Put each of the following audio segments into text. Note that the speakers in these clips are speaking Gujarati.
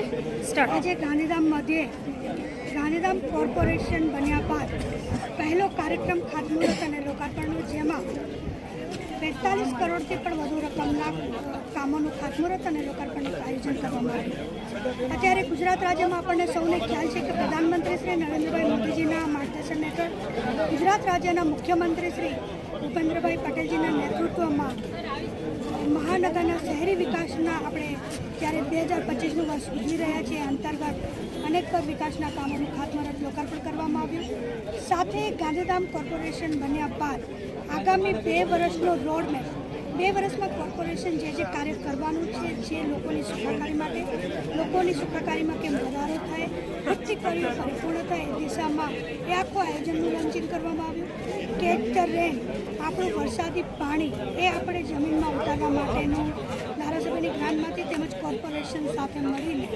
આજે ગાંધીધામ મધ્યે ગાંધીધામ કોર્પોરેશન બન્યા બાદ પહેલો કાર્યક્રમ ખાતમુહૂર્ત અને લોકાર્પણનો, જેમાં 45 કરોડથી પણ વધુ રકમના કામોનું ખાતમુહૂર્ત અને લોકાર્પણનું આયોજન કરવામાં આવ્યું. અત્યારે ગુજરાત રાજ્યમાં આપણને સૌને ખ્યાલ છે કે પ્રધાનમંત્રી શ્રી નરેન્દ્રભાઈ મોદીજીના માર્ગદર્શન હેઠળ ગુજરાત રાજ્યના મુખ્યમંત્રી શ્રી ભૂપેન્દ્રભાઈ પટેલજીના નેતૃત્વમાં મહાનગરના શહેરી વિકાસના આપણે ત્યારે 2025નું વર્ષ ઉજવી રહ્યા છીએ. અંતર્ગત અનેક વિકાસના કામોનું ખાતમુહૂર્ત લોકાર્પણ કરવામાં આવ્યું. સાથે ગાંધીધામ કોર્પોરેશન બન્યા બાદ આગામી 2 વર્ષનો રોડમેપ, 2 વર્ષમાં કોર્પોરેશન જે કાર્ય કરવાનું છે, જે લોકોની સુખાકારીમાં કેમ વધારો થાય, વૃત્તિ કાર્યો પરિપૂર્ણ થાય એ દિશામાં એ આખું આયોજનનું લોન્ચિંગ કરવામાં આવ્યું. કેચ ધ રેન, આપણું વરસાદી પાણી એ આપણે જમીનમાં ઉતારવા માટેનું ધારાસભ્યની ગ્રાન્ટમાંથી તેમજ કોર્પોરેશન સાથે મળીને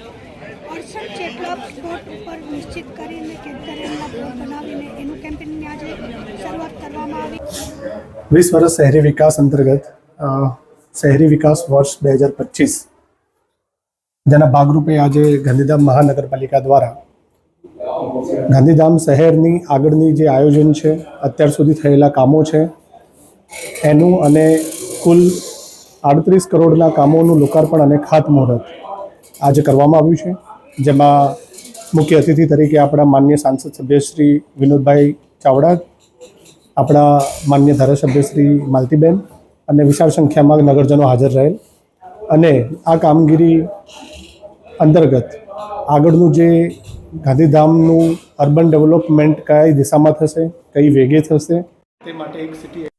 68 જેટલા સ્પોટ ઉપર નિશ્ચિત કરીને કેચ ધ રેનના બોર્ડ બનાવીને એનું કેમ્પેનની આજે શરૂઆત કરવામાં આવી. 20 વર્ષ શહેરી વિકાસ અંતર્ગત શહેરી વિકાસ વર્ષ 2025 જેના ભાગરૂપે આજે ગાંધીધામ મહાનગરપાલિકા દ્વારા ગાંધીધામ શહેરની આગળની જે આયોજન છે, અત્યાર સુધી થયેલા કામો છે એનું અને કુલ 38 કરોડના કામોનું લોકાર્પણ અને ખાતમુહૂર્ત આજે કરવામાં આવ્યું છે. જેમાં મુખ્ય અતિથિ તરીકે આપણા માન્ય સાંસદ સભ્ય શ્રી વિનોદભાઈ ચાવડા, આપણા માન્ય ધારાસભ્ય શ્રી માલતીબેન અને વિશાળ સંખ્યામાં નગરજનો હાજર રહેલ. અને આ કામગીરી અંતર્ગત આગળનું જે ગાંધીધામનું અર્બન ડેવલપમેન્ટ કઈ દિશામાં થશે, કઈ વેગે થશે તે માટે એક સિટી